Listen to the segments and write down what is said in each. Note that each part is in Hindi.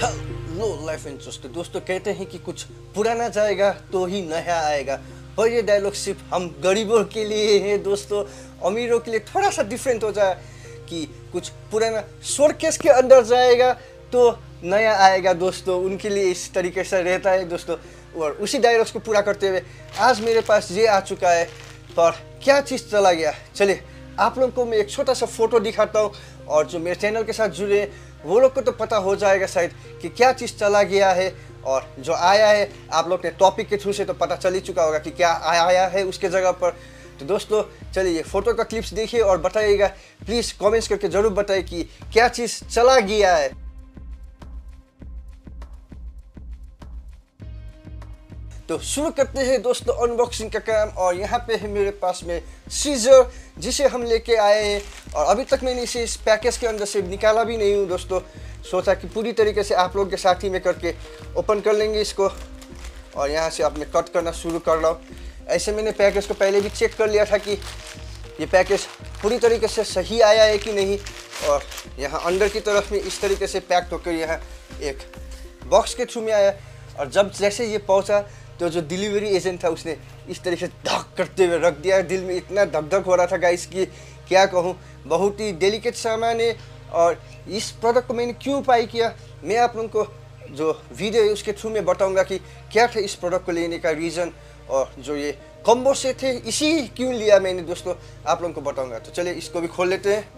हेलो लाइफ इंटरेस्ट दोस्तों, कहते हैं कि कुछ पुराना जाएगा तो ही नया आएगा। और ये डायलॉग सिर्फ हम गरीबों के लिए है दोस्तों, अमीरों के लिए थोड़ा सा डिफरेंट हो जाए कि कुछ पुराना शोकेस के अंदर जाएगा तो नया आएगा दोस्तों, उनके लिए इस तरीके से रहता है दोस्तों। और उसी डायलॉग्स को पूरा करते हुए आज मेरे पास ये आ चुका है, पर क्या चीज़ चला गया, चलिए आप लोगों को मैं एक छोटा सा फोटो दिखाता हूँ। और जो मेरे चैनल के साथ जुड़े हैं वो लोग को तो पता हो जाएगा शायद कि क्या चीज़ चला गया है, और जो आया है आप लोग ने टॉपिक के थ्रू से तो पता चल ही चुका होगा कि क्या आया है उसके जगह पर। तो दोस्तों चलिए ये फोटो का क्लिप्स देखिए और बताइएगा, प्लीज़ कमेंट्स करके ज़रूर बताइए कि क्या चीज़ चला गया है। तो शुरू करते हैं दोस्तों अनबॉक्सिंग का काम। और यहाँ पे है मेरे पास में सीजर, जिसे हम लेके आए हैं और अभी तक मैंने इसे इस पैकेज के अंदर से निकाला भी नहीं हूँ दोस्तों। सोचा कि पूरी तरीके से आप लोग के साथ ही में करके ओपन कर लेंगे इसको। और यहाँ से अब मैं कट करना शुरू कर रहा हूँ। ऐसे मैंने पैकेज को पहले भी चेक कर लिया था कि ये पैकेज पूरी तरीके से सही आया है कि नहीं। और यहाँ अंदर की तरफ में इस तरीके से पैक होकर यहाँ एक बॉक्स के थ्रू में आया। और जब जैसे ये पहुँचा तो जो डिलीवरी एजेंट था उसने इस तरीके से धक करते हुए रख दिया। दिल में इतना धक धक हो रहा था गाइस कि क्या कहूँ, बहुत ही डेलिकेट सामान है। और इस प्रोडक्ट को मैंने क्यों बाय किया, मैं आप लोगों को जो वीडियो है उसके थ्रू में बताऊंगा कि क्या था इस प्रोडक्ट को लेने का रीज़न, और जो ये कॉम्बो से थे इसी क्यों लिया मैंने दोस्तों, आप लोगों को बताऊंगा। तो चलिए इसको भी खोल लेते हैं।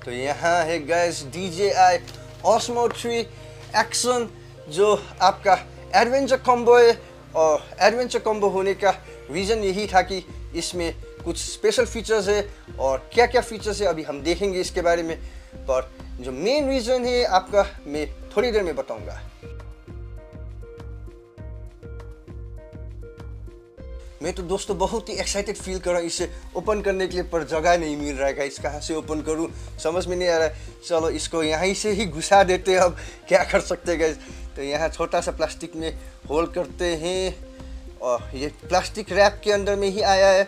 तो यहाँ है गाइस DJI Osmo 3 Action, जो आपका एडवेंचर कॉम्बो है। और एडवेंचर कॉम्बो होने का रीज़न यही था कि इसमें कुछ स्पेशल फीचर्स है, और क्या क्या फीचर्स है अभी हम देखेंगे इसके बारे में। पर जो मेन रीज़न है आपका मैं थोड़ी देर में बताऊंगा। मैं तो दोस्तों बहुत ही एक्साइटेड फील कर रहा हूँ इसे ओपन करने के लिए, पर जगह नहीं मिल रहा है गाइस, कहाँ से ओपन करूँ समझ में नहीं आ रहा है। चलो इसको यहीं से ही घुसा देते हैं, अब क्या कर सकते हैं गाइस। तो यहाँ छोटा सा प्लास्टिक में होल करते हैं, और ये प्लास्टिक रैप के अंदर में ही आया है।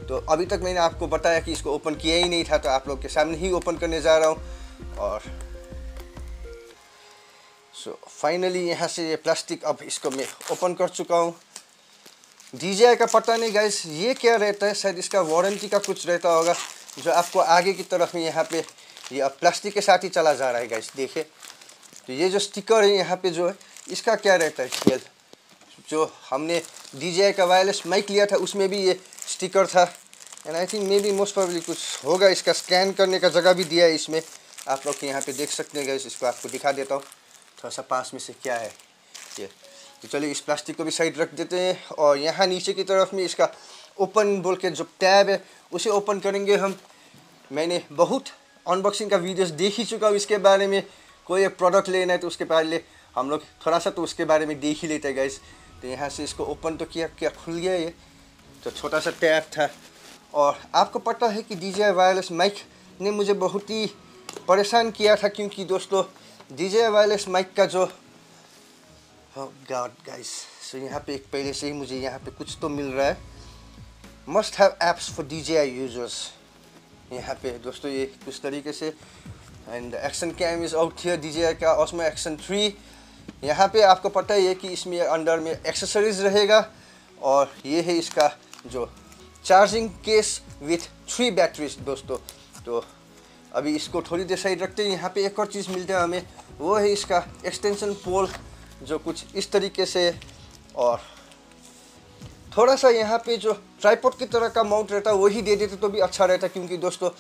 तो अभी तक मैंने आपको बताया कि इसको ओपन किया ही नहीं था, तो आप लोग के सामने ही ओपन करने जा रहा हूँ। और फाइनली यहाँ से ये प्लास्टिक अब इसको मैं ओपन कर चुका हूँ। DJI का पता नहीं गाइस ये क्या रहता है, शायद इसका वारंटी का कुछ रहता होगा, जो आपको आगे की तरफ में यहाँ पे ये अब प्लास्टिक के साथ ही चला जा रहा है गाइस, देखिए। तो ये जो स्टिकर है यहाँ पे जो है इसका क्या रहता है खेल, जो हमने DJI का वायरलेस माइक लिया था उसमें भी ये स्टिकर था। And I think may be most probably कुछ होगा, इसका स्कैन करने का जगह भी दिया है इसमें, आप लोग यहाँ पे देख सकते हैं गाइस। इसको आपको दिखा देता हूँ थोड़ा सा पास में से क्या है ये। तो चलिए इस प्लास्टिक को भी साइड रख देते हैं। और यहाँ नीचे की तरफ में इसका ओपन बोल के जो टैब है उसे ओपन करेंगे हम। मैंने बहुत अनबॉक्सिंग का वीडियोस देख ही चुका हूँ इसके बारे में। कोई एक प्रोडक्ट लेना है तो उसके पहले हम लोग थोड़ा सा तो उसके बारे में देख ही लेते हैं गाइस। तो यहाँ से इसको ओपन तो किया, क्या खुल गया ये, तो छोटा सा टैब था। और आपको पता है कि DJI वायरलेस माइक ने मुझे बहुत ही परेशान किया था, क्योंकि दोस्तों DJI वायरलेस माइक का जो गॉड गाइस, सो यहाँ पे एक पहले से ही मुझे यहाँ पे कुछ तो मिल रहा है, must have apps for DJI users. यहाँ पे दोस्तों ये कुछ तरीके से, and action cam is out here, DJI का Osmo Action 3। यहाँ पे आपको पता ही है कि इसमें अंदर में एक्सेसरीज रहेगा, और ये है इसका जो चार्जिंग केस विथ 3 बैटरीज दोस्तों। तो अभी इसको थोड़ी देर साइड रखते हैं। यहाँ पे एक और चीज़ मिलता है हमें, वो है इसका एक्सटेंशन पोल, जो कुछ इस तरीके से। और थोड़ा सा यहाँ पे जो ट्राइपॉड की तरह का माउंट रहता है वही दे देते तो भी अच्छा रहता, क्योंकि दोस्तों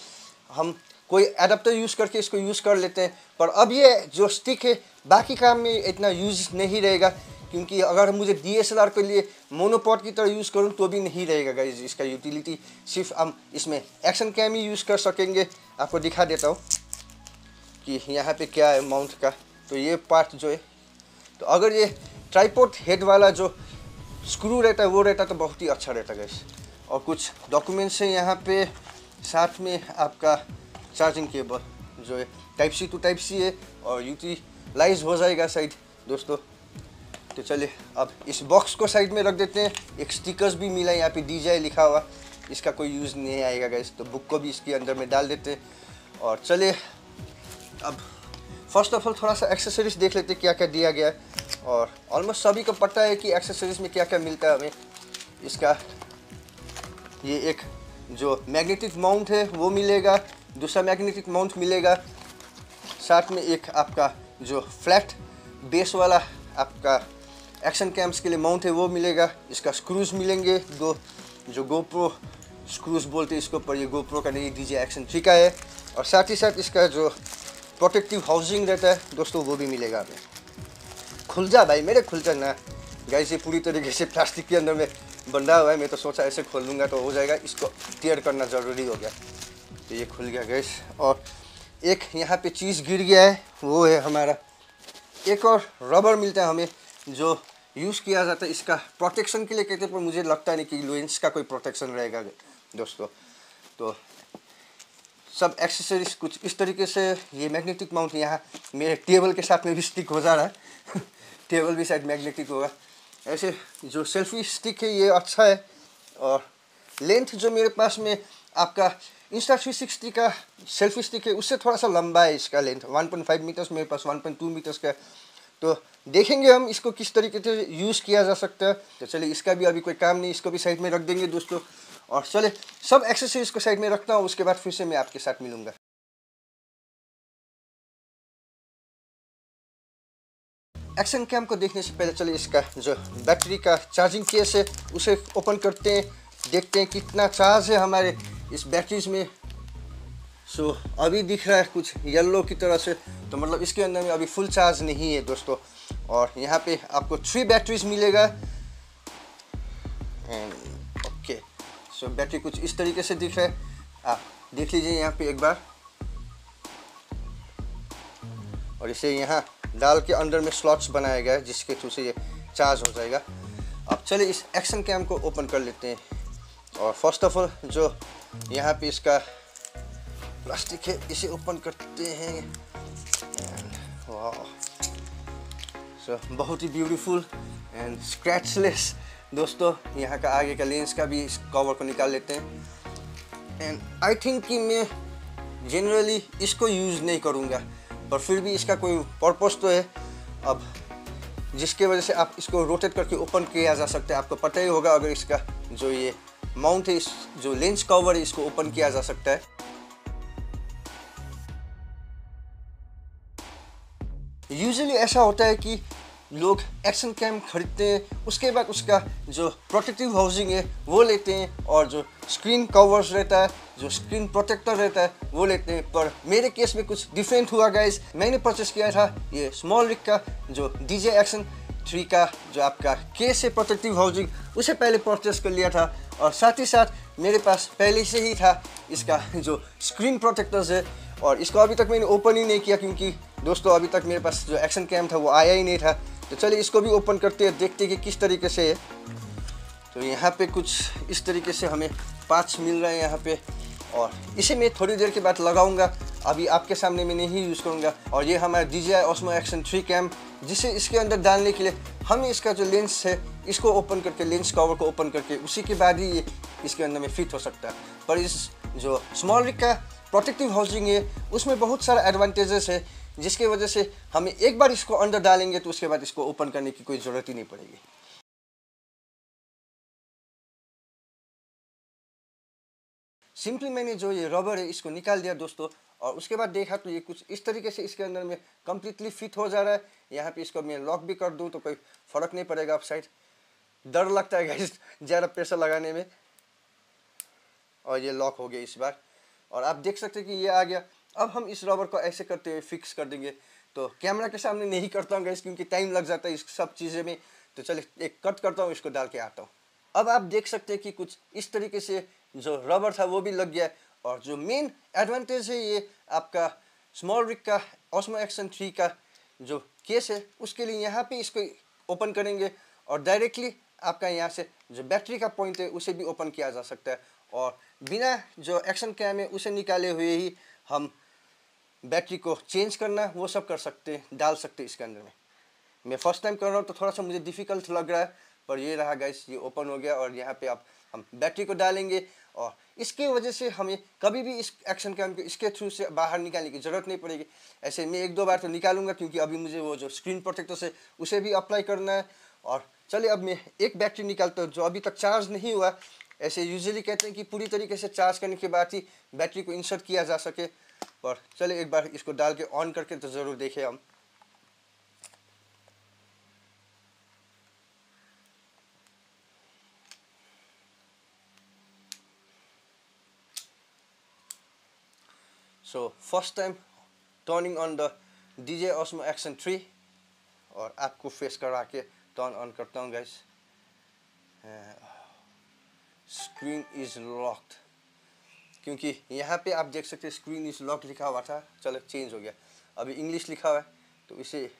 हम कोई एडाप्टर यूज़ करके इसको यूज़ कर लेते हैं। पर अब ये जो स्टिक है बाकी काम में इतना यूज़ नहीं रहेगा, क्योंकि अगर मुझे DSLR के लिए मोनोपॉड की तरह यूज़ करूँ तो भी नहीं रहेगा गाइस इसका यूटिलिटी। सिर्फ हम इसमें एक्शन कैम ही यूज़ कर सकेंगे। आपको दिखा देता हूँ कि यहाँ पे क्या है माउंट का। तो ये पार्ट जो है, तो अगर ये ट्राइपॉड हेड वाला जो स्क्रू रहता है वो रहता तो बहुत ही अच्छा रहता गाइस। और कुछ डॉक्यूमेंट्स हैं यहाँ पे, साथ में आपका चार्जिंग केबल जो है Type-C to Type-C है, और यूटिलाइज हो जाएगा शायद दोस्तों। तो चलिए अब इस बॉक्स को साइड में रख देते हैं। एक स्टिकर्स भी मिला है यहाँ पे DJI लिखा हुआ, इसका कोई यूज़ नहीं आएगा गाइस, तो बुक को भी इसके अंदर में डाल देते हैं। और चलिए अब फर्स्ट ऑफ ऑल थोड़ा सा एक्सेसरीज देख लेते हैं क्या क्या दिया गया है। और ऑलमोस्ट सभी को पता है कि एक्सेसरीज में क्या क्या मिलता है हमें। इसका ये एक जो मैग्नेटिक माउंट है वो मिलेगा, दूसरा मैग्नेटिक माउंट मिलेगा, साथ में एक आपका जो फ्लैट बेस वाला आपका एक्शन कैम्स के लिए माउंट है वो मिलेगा। इसका स्क्रूज मिलेंगे दो, जो गोप्रो स्क्रूज बोलते हैं इसको, पर ये गोप्रो का नहीं, DJI Action 3 का है। और साथ ही साथ इसका जो प्रोटेक्टिव हाउसिंग रहता है दोस्तों वो भी मिलेगा हमें। खुल जा भाई मेरे, खुल जा ना गाइस, ये पूरी तरीके से प्लास्टिक के अंदर में बंधा हुआ है। मैं तो सोचा ऐसे खोल लूँगा तो हो जाएगा, इसको टेयर करना ज़रूरी हो गया। तो ये खुल गया गाइस। और एक यहाँ पे चीज़ गिर गया है, वो है हमारा एक और रबर मिलता है हमें जो यूज़ किया जाता है इसका प्रोटेक्शन के लिए कहते हैं, पर मुझे लगता नहीं कि लेंस का कोई प्रोटेक्शन रहेगा दोस्तों। तो सब एक्सेसरीज कुछ इस तरीके से। ये मैग्नेटिक माउंट यहाँ मेरे टेबल के साथ में भी स्टिक हो जा रहा है टेबल भी शायद मैग्नेटिक होगा। ऐसे जो सेल्फी स्टिक है ये अच्छा है। और लेंथ जो मेरे पास में आपका Insta360 का सेल्फी स्टिक है उससे थोड़ा सा लंबा है इसका लेंथ, 1.5 मीटर्स, मेरे पास 1.2 मीटर्स का है। तो देखेंगे हम इसको किस तरीके से यूज़ किया जा सकता है। तो चलिए इसका भी अभी कोई काम नहीं, इसको भी साइड में रख देंगे दोस्तों। और चले सब एक्सेसरीज को साइड में रखता हूँ, उसके बाद फिर से मैं आपके साथ मिलूँगा। एक्शन कैम को देखने से पहले चलिए इसका जो बैटरी का चार्जिंग केस है उसे ओपन करते हैं, देखते हैं कितना चार्ज है हमारे इस बैटरीज में। सो अभी दिख रहा है कुछ येलो की तरह से, तो मतलब इसके अंदर में अभी फुल चार्ज नहीं है दोस्तों। और यहाँ पे आपको 3 बैटरीज मिलेगा। एंड ओके, सो बैटरी कुछ इस तरीके से दिख रहा है, आप देख लीजिए यहाँ पे एक बार। और इसे यहाँ डाल के अंदर में स्लॉट्स बनाया गया है जिसके थ्रू से ये चार्ज हो जाएगा। अब चलिए इस एक्शन कैम को ओपन कर लेते हैं। और फर्स्ट ऑफ ऑल जो यहाँ पे इसका प्लास्टिक है इसे ओपन करते हैं। वाह, सो बहुत ही ब्यूटीफुल एंड स्क्रैचलेस दोस्तों। यहाँ का आगे का लेंस का भी इस कवर को निकाल लेते हैं। एंड आई थिंक कि मैं जनरली इसको यूज़ नहीं करूँगा, पर फिर भी इसका कोई पर्पस तो है। अब जिसके वजह से आप इसको रोटेट करके ओपन किया जा सकता है। आपको पता ही होगा अगर इसका जो ये माउंट है, इस जो लेंस कवर है इसको ओपन किया जा सकता है। यूजुअली ऐसा होता है कि लोग एक्शन कैम खरीदते हैं, उसके बाद उसका जो प्रोटेक्टिव हाउसिंग है वो लेते हैं, और जो स्क्रीन कवर्स रहता है, जो स्क्रीन प्रोटेक्टर रहता है वो लेते हैं। पर मेरे केस में कुछ डिफरेंट हुआ गाइस। मैंने परचेस किया था ये स्मॉल रिग का जो DJI Action 3 का जो आपका केस है प्रोटेक्टिव हाउसिंग, उसे पहले परचेस कर लिया था। और साथ ही साथ मेरे पास पहले से ही था इसका जो स्क्रीन प्रोटेक्टर्स है, और इसको अभी तक मैंने ओपन ही नहीं किया क्योंकि दोस्तों अभी तक मेरे पास जो एक्शन कैम था वो आया ही नहीं था। तो चलिए इसको भी ओपन करते हैं, देखते हैं कि किस तरीके से है। तो यहाँ पे कुछ इस तरीके से हमें पार्ट्स मिल रहे हैं यहाँ पे, और इसे मैं थोड़ी देर के बाद लगाऊंगा, अभी आपके सामने मैं नहीं यूज़ करूँगा। और ये हमारा DJI Osmo Action 3 कैम, जिसे इसके अंदर डालने के लिए हमें इसका जो लेंस है इसको ओपन करके, लेंस कवर को ओपन करके उसी के बाद ही ये इसके अंदर में फिट हो सकता है। पर इस जो स्मॉल रिग का प्रोटेक्टिव हाउसिंग है उसमें बहुत सारा एडवांटेजेस है, जिसके वजह से हमें एक बार इसको अंदर डालेंगे तो उसके बाद इसको ओपन करने की कोई ज़रूरत ही नहीं पड़ेगी। सिंपली मैंने जो ये रबर है इसको निकाल दिया दोस्तों, और उसके बाद देखा तो ये कुछ इस तरीके से इसके अंदर में कम्प्लीटली फिट हो जा रहा है। यहाँ पे इसको मैं लॉक भी कर दूँ तो कोई फ़र्क नहीं पड़ेगा। आप साइड डर लगता है गाइस ज़्यादा प्रेशर लगाने में, और ये लॉक हो गया इस बार। और आप देख सकते हैं कि ये आ गया। अब हम इस रबर को ऐसे करते हुए फिक्स कर देंगे। तो कैमरा के सामने नहीं करता हूँ गाइस क्योंकि टाइम लग जाता है इस सब चीज़ें में। तो चलिए एक कट करता हूँ, इसको डाल के आता हूँ। अब आप देख सकते हैं कि कुछ इस तरीके से जो रबर था वो भी लग गया है। और जो मेन एडवांटेज है ये आपका स्मॉल रिग का Osmo Action 3 का जो केस है उसके लिए यहाँ पे इसको ओपन करेंगे, और डायरेक्टली आपका यहाँ से जो बैटरी का पॉइंट है उसे भी ओपन किया जा सकता है। और बिना जो एक्शन कैम है उसे निकाले हुए ही हम बैटरी को चेंज करना वो सब कर सकते हैं, डाल सकते हैं इसके अंदर में। मैं फर्स्ट टाइम कर रहा हूँ तो थोड़ा सा मुझे डिफ़िकल्ट लग रहा है, पर ये रहा गाइस, ये ओपन हो गया। और यहाँ पे आप हम बैटरी को डालेंगे और इसकी वजह से हमें कभी भी इस एक्शन कैम को इसके थ्रू से बाहर निकालने की ज़रूरत नहीं पड़ेगी। ऐसे मैं 1-2 बार तो निकालूंगा क्योंकि अभी मुझे वो जो स्क्रीन प्रोटेक्टर से उसे भी अप्लाई करना है। और चलिए अब मैं एक बैटरी निकालता हूँ जो अभी तक चार्ज नहीं हुआ। ऐसे यूजुअली कहते हैं कि पूरी तरीके से चार्ज करने के बाद ही बैटरी को इंसर्ट किया जा सके, पर चलिए एक बार इसको डाल के ऑन करके तो ज़रूर देखें हम। So first time turning on the DJI Osmo Action 3 और आपको फेस करा के टर्न ऑन करता हूँ गाइस। स्क्रीन इज लॉक्ड, क्योंकि यहाँ पे आप देख सकते हैं स्क्रीन इज लॉक लिखा हुआ था, चलो चेंज हो गया, अभी इंग्लिश लिखा हुआ है। तो इसे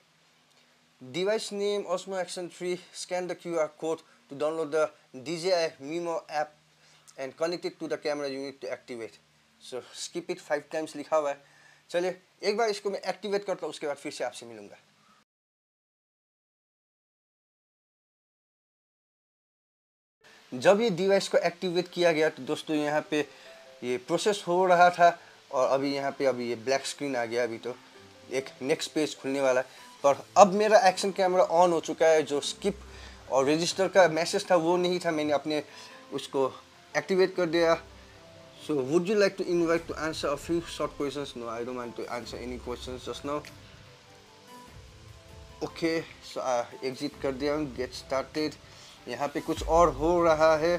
device name Osmo Action 3, scan the QR code to download the DJI Mimo app and connect it to the camera unit to activate. So skip it 5 times लिखा हुआ है। चलिए एक बार इसको मैं एक्टिवेट करता हूँ, उसके बाद फिर से आपसे मिलूंगा। जब ये डिवाइस को एक्टिवेट किया गया तो दोस्तों यहाँ पे ये प्रोसेस हो रहा था और अभी यहाँ पे अभी ये ब्लैक स्क्रीन आ गया। अभी तो एक नेक्स्ट पेज खुलने वाला है, पर अब मेरा एक्शन कैमरा ऑन हो चुका है। जो स्किप और रजिस्टर का मैसेज था वो नहीं था, मैंने अपने उसको एक्टिवेट कर दिया। So would you like to invite to answer a few short questions? No, I don't want to answer any questions just now. Okay, so exit कर दिया, गेट स्टार्टेड। यहाँ पे कुछ और हो रहा है।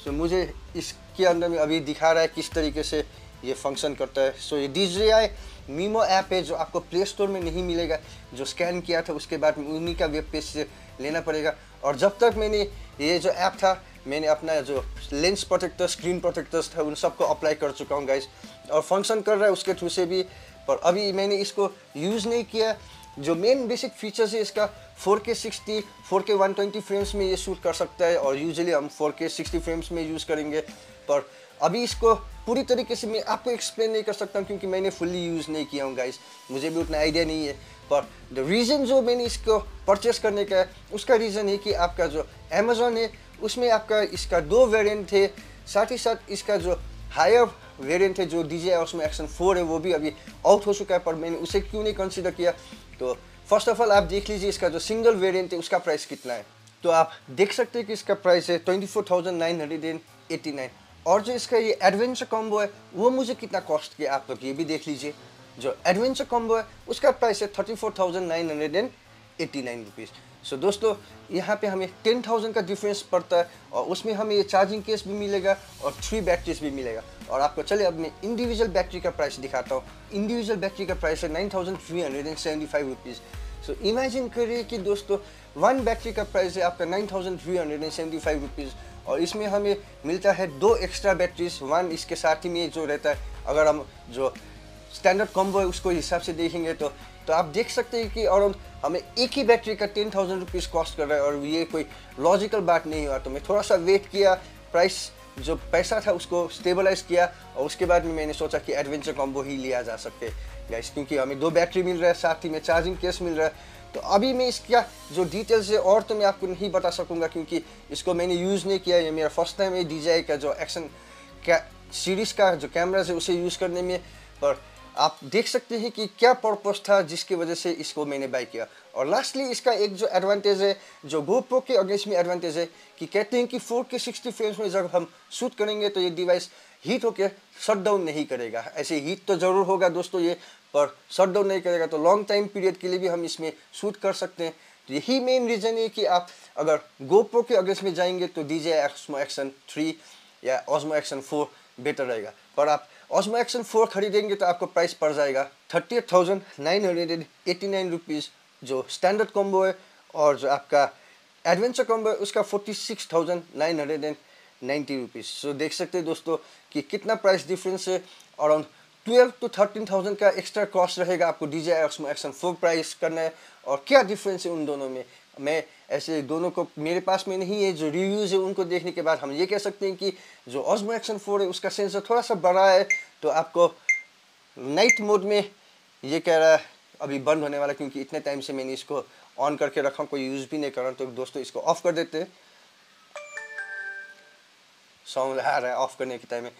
सो मुझे इसके अंदर में अभी दिखा रहा है किस तरीके से ये फंक्शन करता है। सो ये DJI Mimo ऐप है जो आपको प्ले स्टोर में नहीं मिलेगा, जो स्कैन किया था उसके बाद उन्हीं का वेब पेज से लेना पड़ेगा। और जब तक मैंने ये जो ऐप था, मैंने अपना जो लेंस प्रोटेक्टर, स्क्रीन प्रोटेक्टर्स था, उन सबको अप्लाई कर चुका हूँ गाइस, और फंक्शन कर रहा है उसके थ्रू से भी। पर अभी मैंने इसको यूज़ नहीं किया। जो मेन बेसिक फीचर्स है इसका 4K 60, 4K 120 फ्रेम्स में ये शूट कर सकता है, और यूजुअली हम 4K 60 फ्रेम्स में यूज़ करेंगे। पर अभी इसको पूरी तरीके से मैं आपको एक्सप्लेन नहीं कर सकता क्योंकि मैंने फुल्ली यूज़ नहीं किया हूँ गाइस, मुझे भी उतना आइडिया नहीं है। पर द रीज़न जो मैंने इसको परचेस करने का है उसका रीज़न है कि आपका जो अमेज़ॉन है उसमें आपका इसका 2 वेरिएंट थे, साथ ही साथ इसका जो हायर वेरिएंट है जो DJI Osmo Action 4 है वो भी अभी आउट हो चुका है। पर मैंने उसे क्यों नहीं कंसीडर किया? तो फर्स्ट ऑफ ऑल आप देख लीजिए इसका जो सिंगल वेरिएंट है उसका प्राइस कितना है। तो आप देख सकते हैं कि इसका प्राइस है 24,989, और जो इसका ये एडवेंचर कॉम्बो है वो मुझे कितना कॉस्ट किया आप लोग ये भी देख लीजिए। जो एडवेंचर कॉम्बो है उसका प्राइस है 34,989 रुपीज़। सो दोस्तों यहाँ पे हमें 10,000 का डिफरेंस पड़ता है, और उसमें हमें ये चार्जिंग केस भी मिलेगा और 3 बैटरीज भी मिलेगा। और आपको चले अब मैं इंडिविजुअल बैटरी का प्राइस दिखाता हूँ। इंडिविजुअल बैटरी का प्राइस है 9,375 रुपीज़। सो इमेजिन करिए कि दोस्तों 1 बैटरी का प्राइस है आपका 9,375 रुपीज़, और इसमें हमें मिलता है 2 एक्स्ट्रा बैटरीज, 1 इसके साथ ही में जो रहता है। अगर हम जो स्टैंडर्ड कॉम्बो है उसको हिसाब से देखेंगे तो आप देख सकते हैं कि अराउंड हमें एक ही बैटरी का 10,000 रुपीज़ कॉस्ट कर रहा है, और ये कोई लॉजिकल बात नहीं हुआ। तो मैं थोड़ा सा वेट किया, प्राइस जो पैसा था उसको स्टेबलाइज किया, और उसके बाद में मैंने सोचा कि एडवेंचर कॉम्बो ही लिया जा सकते हैं गाइस, क्योंकि हमें 2 बैटरी मिल रहा है, साथ ही में चार्जिंग केस मिल रहा है। तो अभी मैं इसका जो डिटेल्स है और तो मैं आपको नहीं बता सकूँगा क्योंकि इसको मैंने यूज़ नहीं किया। ये मेरा फर्स्ट टाइम है DJI का जो एक्शन सीरीज़ का जो कैमराज है उसे यूज़ करने में। पर आप देख सकते हैं कि क्या पर्पस था जिसकी वजह से इसको मैंने बाय किया। और लास्टली इसका एक जो एडवांटेज है, जो GoPro के अगेंस्ट में एडवांटेज है, कि कहते हैं कि 4K 60 फ्रेम्स में जब हम शूट करेंगे तो ये डिवाइस हीट होकर शट डाउन नहीं करेगा। ऐसे हीट तो ज़रूर होगा दोस्तों ये, पर शट डाउन नहीं करेगा, तो लॉन्ग टाइम पीरियड के लिए भी हम इसमें शूट कर सकते हैं। तो यही मेन रीज़न है कि आप अगर GoPro के अगेंस्ट में जाएंगे तो DJI Osmo Action 3 या Osmo Action 4 बेटर रहेगा। पर आप Osmo Action 4 खरीदेंगे तो आपको प्राइस पड़ जाएगा 38,989 रुपीज़ जो स्टैंडर्ड कॉम्बो है, और जो आपका एडवेंचर कॉम्बो है उसका 46,990 रुपीज़। सो देख सकते हैं दोस्तों कि कितना प्राइस डिफरेंस है। अराउंड 12 to 13,000 का एक्स्ट्रा कॉस्ट रहेगा आपको DJI Osmo Action 4 प्राइस करना है। और क्या डिफरेंस है उन दोनों में, मैं ऐसे दोनों को मेरे पास में नहीं है, जो रिव्यूज़ है उनको देखने के बाद हम ये कह सकते हैं कि जो Osmo Action 4 है उसका सेंसर थोड़ा सा बड़ा है। तो आपको नाइट मोड में ये कह रहा है अभी बंद होने वाला, क्योंकि इतने टाइम से मैंने इसको ऑन करके रखा, कोई यूज़ भी नहीं कर रहा। तो दोस्तों इसको ऑफ कर देते हैं। सॉन्ग आ रहा है ऑफ करने के टाइम में।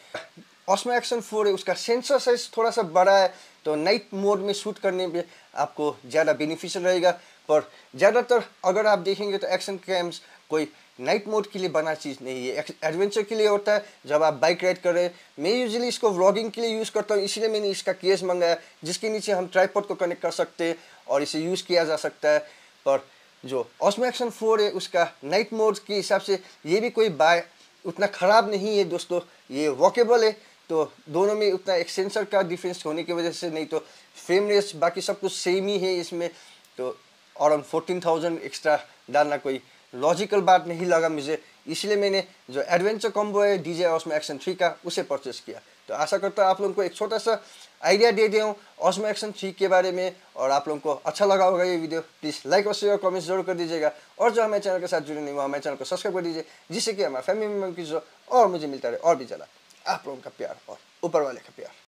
ऑस्मो एक्शन 4 है, उसका सेंसर साइज थोड़ा सा बड़ा है, तो नाइट मोड में शूट करने में आपको ज़्यादा बेनिफिशियल रहेगा। पर ज़्यादातर अगर आप देखेंगे तो एक्शन कैम्स कोई नाइट मोड के लिए बना चीज़ नहीं है, एडवेंचर के लिए होता है। जब आप बाइक राइड कर रहे हैं, मैं यूजुअली इसको व्लॉगिंग के लिए यूज़ करता हूँ, इसलिए मैंने इसका केस मंगाया जिसके नीचे हम ट्राइपॉड को कनेक्ट कर सकते हैं और इसे यूज़ किया जा सकता है। पर जो ऑस्मो एक्शन 4 है उसका नाइट मोड के हिसाब से ये भी कोई उतना ख़राब नहीं है दोस्तों, ये वॉकेबल है। तो दोनों में उतना एक सेंसर का डिफरेंस होने की वजह से, नहीं तो फ्रेम रेट बाकी सब कुछ सेम ही है इसमें। तो अराउंड 14,000 एक्स्ट्रा डालना कोई लॉजिकल बात नहीं लगा मुझे, इसलिए मैंने जो एडवेंचर कॉम्बो है DJI ऑस्मो एक्शन 3 का उसे परचेस किया। तो आशा करता हूँ आप लोगों को एक छोटा सा आइडिया दे दिया हूँ ऑस्मो एक्शन 3 के बारे में, और आप लोगों को अच्छा लगा होगा ये वीडियो। प्लीज़ लाइक और शेयर और कमेंट्स जरूर कर दीजिएगा, और जो हमारे चैनल के साथ जुड़े नहीं हुआ हमारे चैनल को सब्सक्राइब कर दीजिए, जिससे कि हमारे फैमिली मेम्बर की जो और मुझे मिलता रहे और भी ज़्यादा आप लोगों का प्यार और ऊपर वाले का प्यार।